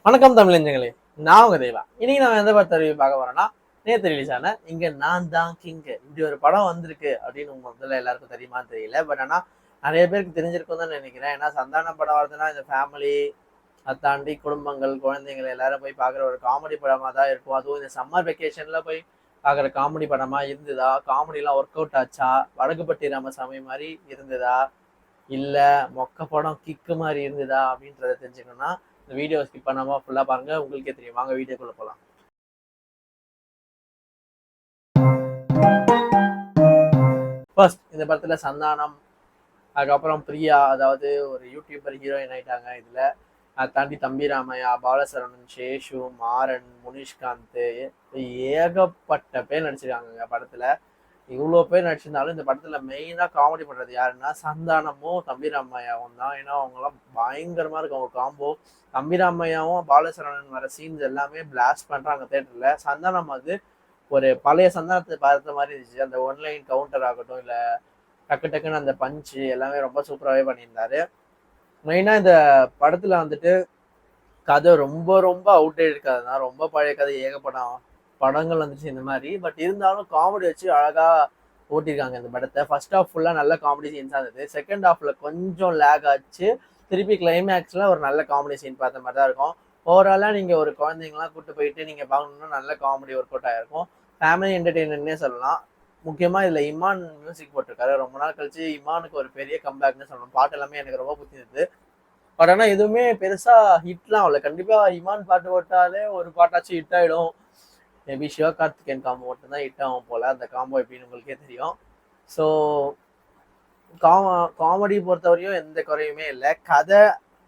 வணக்கம் தமிழஞ்சங்களே, நான் உங்க தேவா. இன்னைக்கு நம்ம எந்த படத்தை ரிவ்யூ பார்க்க போறோம்னா, நேற்று ரிலீஸ் ஆன இங்க நான் தான் கிங் இப்படி ஒரு படம் வந்திருக்கு அப்படின்னு உங்க முதல்ல எல்லாருக்கும் தெரியுமான்னு தெரியல. பட் ஆனா நிறைய பேருக்கு தெரிஞ்சிருக்கும் தான் நினைக்கிறேன். ஏன்னா சந்தான படம் வருதுன்னா இந்த ஃபேமிலி அதை தாண்டி குடும்பங்கள் குழந்தைகள் எல்லாரும் போய் பார்க்குற ஒரு காமெடி படமா தான் இருக்கும். அதுவும் இந்த சம்மர் வெக்கேஷன்ல போய் பார்க்குற காமெடி படமா இருந்ததா, காமெடிலாம் ஒர்க் அவுட் ஆச்சா, வடகுபட்டி ராமசாமி மாதிரி இருந்ததா, இல்ல மொக்க படம் கிக்கு மாதிரி இருந்ததா அப்படின்றத தெரிஞ்சுக்கணும்னா இந்த வீடியோ ஸ்கிப் பண்ணாம ஃபுல்லா பாருங்க, உங்களுக்கே தெரியும். வாங்க வீடியோக்குள்ள போலாம். ஃபர்ஸ்ட் இந்த படத்துல சந்தானம், அதுக்கப்புறம் பிரியா, அதாவது ஒரு யூடியூபர் ஹீரோயின் ஆயிட்டாங்க இதுல. அதை தாண்டி தம்பி ராமையா, பாலசரவணன், சேஷு, மாறன், முனிஷ்காந்த், ஏகப்பட்ட பேர் நடிச்சிருக்காங்க படத்துல. இவ்வளோ பேர் நடிச்சிருந்தாலும் இந்த படத்துல மெயினா காமெடி பண்றது யாருன்னா சந்தானமும் தம்பி ராமையாவும் தான். ஏன்னா அவங்கலாம் பயங்கரமா இருக்கும் அவங்க காம்போ. தம்பி ராமையாவும் பாலசரவணன் வர சீன்ஸ் எல்லாமே பிளாஸ்ட் பண்றாங்க தேட்டர்ல. சந்தானம் அது ஒரு பழைய சந்தானத்தை பார்த்த மாதிரி இருந்துச்சு. அந்த ஒன்லைன் கவுண்டர் ஆகட்டும், இல்ல டக்கு டக்குன்னு அந்த பஞ்சு எல்லாமே ரொம்ப சூப்பராகவே பண்ணியிருந்தாரு. மெயினா இந்த படத்துல வந்துட்டு கதை ரொம்ப ரொம்ப அவுட்டேட் கதை தான். ரொம்ப பழைய கதை, ஏகப்படம் படங்கள் வந்துச்சு இந்த மாதிரி. பட் இருந்தாலும் காமெடி வச்சு அழகா ஓட்டியிருக்காங்க இந்த படத்தை. ஃபர்ஸ்ட் ஹாஃப் ஃபுல்லா நல்ல காமெடி சீன்ஸாக இருந்தது. செகண்ட் ஹாஃப்ல கொஞ்சம் லேக் ஆச்சு. திருப்பி கிளைமேக்ஸ்ல ஒரு நல்ல காமெடி சீன் பார்த்த மாதிரி தான் இருக்கும். ஓவராலா நீங்க ஒரு குழந்தைங்களாம் கூட்டு போயிட்டு நீங்க பார்க்கணும்னா நல்ல காமெடி ஒர்க் அவுட் ஆயிருக்கும். ஃபேமிலி என்டர்டெயின்மெண்ட்னே சொல்லலாம். முக்கியமா இதுல இமான் மியூசிக் போட்டிருக்காரு. ரொம்ப நாள் கழிச்சு இமானுக்கு ஒரு பெரிய கம்பேக்னு சொல்லணும். பாட்டு எல்லாமே எனக்கு ரொம்ப பிடிச்சிருந்தது. பட் ஆனா எதுவுமே பெருசா ஹிட்லாம் ஆகல. கண்டிப்பா இமான் பாட்டு போட்டாலே ஒரு பாட்டாச்சும் ஹிட் ஆயிடும். மேபி சிவகார்த்திகேயன் காம்போ மட்டும்தான் ஹிட் ஆகும் போல. அந்த காம்போ எப்படின்னு உங்களுக்கே தெரியும். ஸோ காமெடி பொறுத்தவரையும் எந்த குறையுமே இல்லை. கதை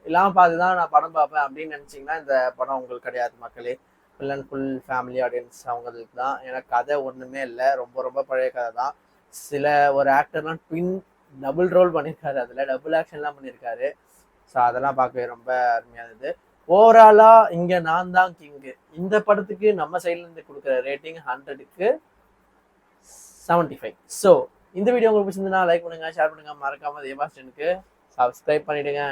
எல்லாம் பார்த்துதான் நான் படம் பார்ப்பேன் அப்படின்னு நினைச்சீங்கன்னா இந்த படம் உங்களுக்கு கிடையாது மக்களே. Full and full family audience அவங்களுக்கு தான். ஏன்னா கதை ஒண்ணுமே இல்லை. ரொம்ப ரொம்ப பழைய கதை தான். சில ஒரு ஆக்டர்லாம் ட்வின் டபுள் ரோல் பண்ணியிருக்காரு. அதுல டபுள் ஆக்ஷன்லாம் பண்ணியிருக்காரு. ஸோ அதெல்லாம் பார்க்கவே ரொம்ப அருமையாக இருந்தது. ஓவராலா இங்க நான் தான் கிங்கு இந்த படத்துக்கு நம்ம சைட்ல இருந்து கொடுக்குற ரேட்டிங் 100க்கு 75. ஸோ இந்த வீடியோ உங்களுக்கு பிடிச்சிருந்தா லைக் பண்ணுங்க, ஷேர் பண்ணுங்க, மறக்காம தேவாஸ்டனுக்கு சப்ஸ்கிரைப் பண்ணிடுங்க.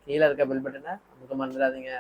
கீழே இருக்க பெல் பட்டனை நமக்கு மறந்துடாதீங்க.